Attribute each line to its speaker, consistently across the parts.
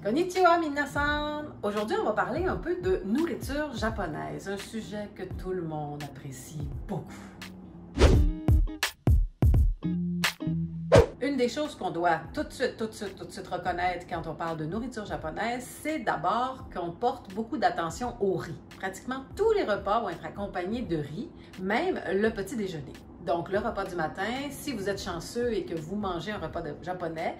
Speaker 1: Konnichiwa minasan! Aujourd'hui, on va parler un peu de nourriture japonaise, un sujet que tout le monde apprécie beaucoup. Une des choses qu'on doit tout de suite reconnaître quand on parle de nourriture japonaise, c'est d'abord qu'on porte beaucoup d'attention au riz. Pratiquement tous les repas vont être accompagnés de riz, même le petit déjeuner. Donc, le repas du matin, si vous êtes chanceux et que vous mangez un repas japonais,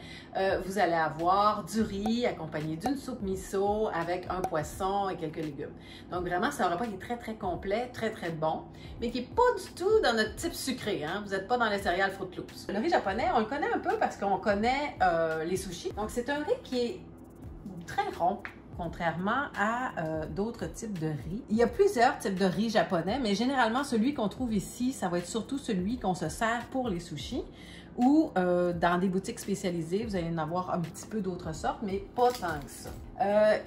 Speaker 1: vous allez avoir du riz accompagné d'une soupe miso avec un poisson et quelques légumes. Donc, vraiment, c'est un repas qui est très complet, très bon, mais qui n'est pas du tout dans notre type sucré. Hein? Vous n'êtes pas dans les céréales Fruit Loops. Le riz japonais, on le connaît un peu parce qu'on connaît les sushis. Donc, c'est un riz qui est très rond, contrairement à d'autres types de riz. Il y a plusieurs types de riz japonais, mais généralement, celui qu'on trouve ici, ça va être surtout celui qu'on se sert pour les sushis ou dans des boutiques spécialisées, vous allez en avoir un petit peu d'autres sortes, mais pas tant que ça.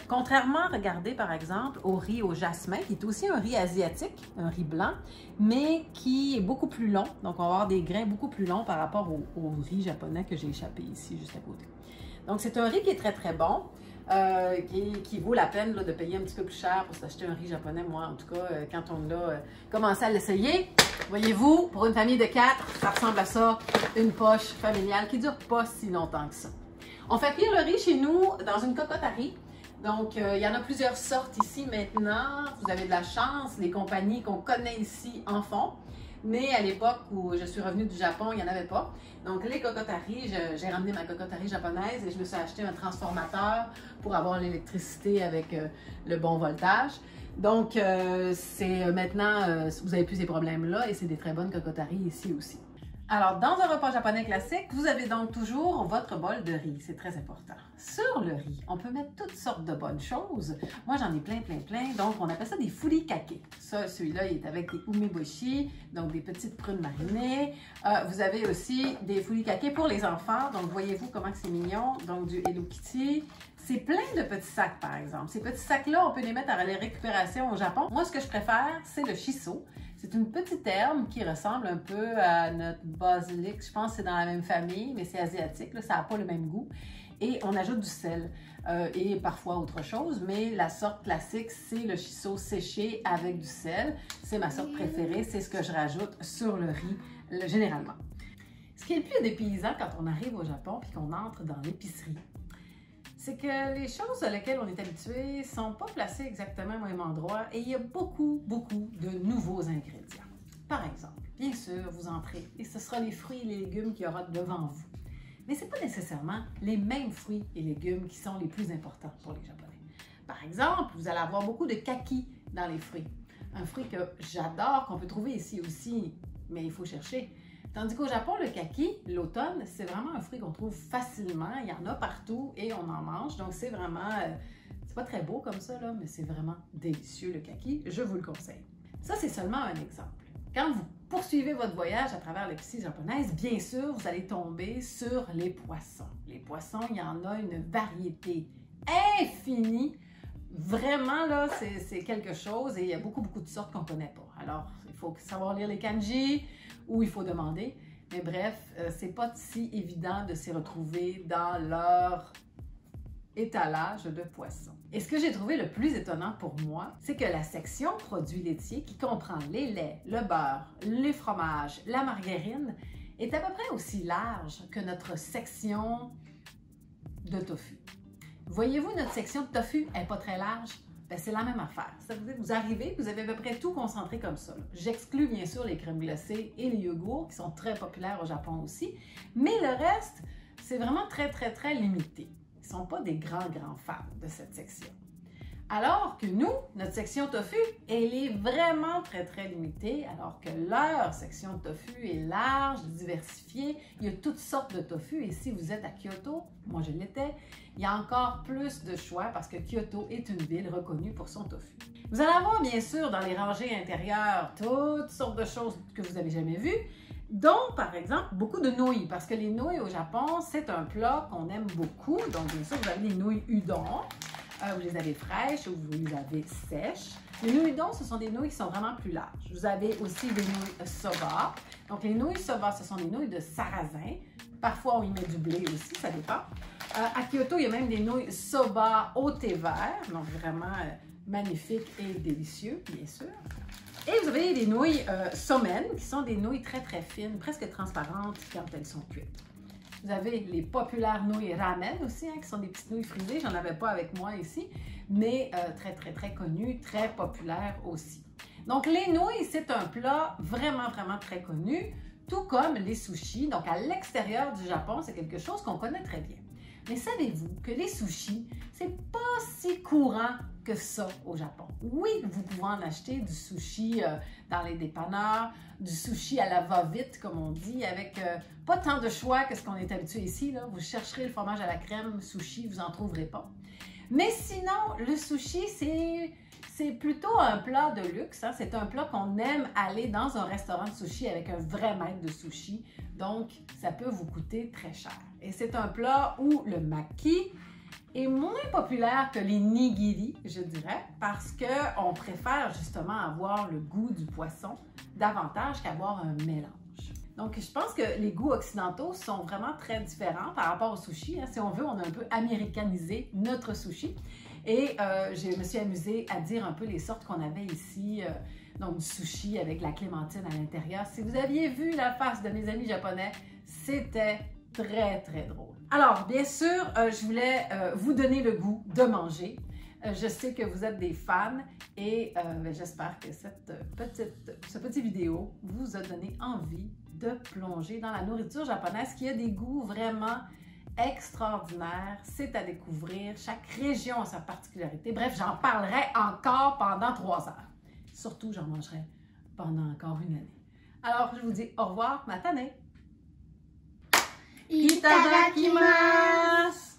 Speaker 1: Contrairement, regardez par exemple au riz au jasmin, qui est aussi un riz asiatique, un riz blanc, mais qui est beaucoup plus long. Donc, on va avoir des grains beaucoup plus longs par rapport au riz japonais que j'ai échappé ici, juste à côté. Donc, c'est un riz qui est très bon. Qui vaut la peine là, de payer un petit peu plus cher pour s'acheter un riz japonais. Moi, en tout cas, quand on a commencé à l'essayer, voyez-vous, pour une famille de 4, ça ressemble à ça, une poche familiale qui ne dure pas si longtemps que ça. On fait cuire le riz chez nous dans une cocotte à riz. Donc, il y en a plusieurs sortes ici maintenant. Vous avez de la chance, les compagnies qu'on connaît ici en font. Mais à l'époque où je suis revenue du Japon, il n'y en avait pas. Donc, les cocottes à riz, j'ai ramené ma cocotte à riz japonaise et je me suis acheté un transformateur pour avoir l'électricité avec le bon voltage. Donc, c'est maintenant, vous n'avez plus ces problèmes-là et c'est des très bonnes cocottes à riz ici aussi. Alors, dans un repas japonais classique, vous avez donc toujours votre bol de riz. C'est très important. Sur le riz, on peut mettre toutes sortes de bonnes choses. Moi, j'en ai plein. Donc, on appelle ça des furikake. Ça, celui-là, il est avec des umeboshi, donc des petites prunes marinées. Vous avez aussi des furikake pour les enfants. Donc, voyez-vous comment c'est mignon. Donc, du Hello Kitty. C'est plein de petits sacs, par exemple. Ces petits sacs-là, on peut les mettre à la récupération au Japon. Moi, ce que je préfère, c'est le shiso. C'est une petite herbe qui ressemble un peu à notre basilic. Je pense que c'est dans la même famille, mais c'est asiatique. Là, ça n'a pas le même goût. Et on ajoute du sel et parfois autre chose. Mais la sorte classique, c'est le shiso séché avec du sel. C'est ma sorte préférée. C'est ce que je rajoute sur le riz, généralement. Ce qui est le plus dépaysant quand on arrive au Japon et qu'on entre dans l'épicerie, c'est que les choses à lesquelles on est habitué ne sont pas placées exactement au même endroit et il y a beaucoup de nouveaux ingrédients. Par exemple, bien sûr, vous entrez et ce sera les fruits et les légumes qu'il y aura devant vous. Mais ce n'est pas nécessairement les mêmes fruits et légumes qui sont les plus importants pour les Japonais. Par exemple, vous allez avoir beaucoup de kaki dans les fruits. Un fruit que j'adore, qu'on peut trouver ici aussi, mais il faut chercher. Tandis qu'au Japon, le kaki, l'automne, c'est vraiment un fruit qu'on trouve facilement. Il y en a partout et on en mange. Donc, c'est vraiment, c'est pas très beau comme ça, là, mais c'est vraiment délicieux, le kaki. Je vous le conseille. Ça, c'est seulement un exemple. Quand vous poursuivez votre voyage à travers l'épicerie japonaise, bien sûr, vous allez tomber sur les poissons. Les poissons, il y en a une variété infinie. Vraiment, là, c'est quelque chose et il y a beaucoup de sortes qu'on ne connaît pas. Alors, il faut savoir lire les kanji ou il faut demander. Mais bref, c'est pas si évident de s'y retrouver dans leur étalage de poissons. Et ce que j'ai trouvé le plus étonnant pour moi, c'est que la section produits laitiers, qui comprend les laits, le beurre, les fromages, la margarine, est à peu près aussi large que notre section de tofu. Voyez-vous, notre section de tofu n'est pas très large? Ben, c'est la même affaire. Ça veut dire que vous arrivez, vous avez à peu près tout concentré comme ça. J'exclus bien sûr les crèmes glacées et les yogourts qui sont très populaires au Japon aussi, mais le reste, c'est vraiment très limité. Ils ne sont pas des grands fans de cette section. Alors que nous, notre section tofu, elle est vraiment très limitée, alors que leur section de tofu est large, diversifiée. Il y a toutes sortes de tofu et si vous êtes à Kyoto, moi je l'étais, il y a encore plus de choix parce que Kyoto est une ville reconnue pour son tofu. Vous allez avoir bien sûr dans les rangées intérieures toutes sortes de choses que vous n'avez jamais vues, dont par exemple beaucoup de nouilles, parce que les nouilles au Japon, c'est un plat qu'on aime beaucoup. Donc bien sûr, vous avez les nouilles udon. Vous les avez fraîches ou vous les avez sèches. Les nouilles udon, ce sont des nouilles qui sont vraiment plus larges. Vous avez aussi des nouilles soba. Donc, les nouilles soba, ce sont des nouilles de sarrasin. Parfois, on y met du blé aussi, ça dépend. À Kyoto, il y a même des nouilles soba au thé vert, donc vraiment magnifiques et délicieux, bien sûr. Et vous avez des nouilles somen, qui sont des nouilles très très fines, presque transparentes quand elles sont cuites. Vous avez les populaires nouilles ramen aussi, qui sont des petites nouilles frisées. J'en avais pas avec moi ici, mais très très très connues, très populaires aussi. Donc les nouilles, c'est un plat vraiment vraiment très connu, tout comme les sushis. Donc à l'extérieur du Japon, c'est quelque chose qu'on connaît très bien. Mais savez-vous que les sushis, c'est pas si courant que ça au Japon. Oui, vous pouvez en acheter du sushi dans les dépanneurs, du sushi à la va-vite, comme on dit, avec pas tant de choix que ce qu'on est habitué ici. Là. Vous chercherez le fromage à la crème, sushi, vous n'en trouverez pas. Mais sinon, le sushi, c'est plutôt un plat de luxe. Hein? C'est un plat qu'on aime aller dans un restaurant de sushi avec un vrai maître de sushi. Donc, ça peut vous coûter très cher. Et c'est un plat où le maki est moins populaire que les nigiri, je dirais, parce qu'on préfère justement avoir le goût du poisson davantage qu'avoir un mélange. Donc, je pense que les goûts occidentaux sont vraiment très différents par rapport au sushi. Hein. Si on veut, on a un peu américanisé notre sushi. Et je me suis amusée à dire un peu les sortes qu'on avait ici. Donc, du sushi avec la clémentine à l'intérieur. Si vous aviez vu la face de mes amis japonais, c'était très, très drôle. Alors, bien sûr, je voulais vous donner le goût de manger. Je sais que vous êtes des fans et j'espère que ce petit vidéo vous a donné envie de plonger dans la nourriture japonaise qui a des goûts vraiment extraordinaires. C'est à découvrir. Chaque région a sa particularité. Bref, j'en parlerai encore pendant 3 heures. Surtout, j'en mangerai pendant encore une année. Alors, je vous dis au revoir, matane! いただきます。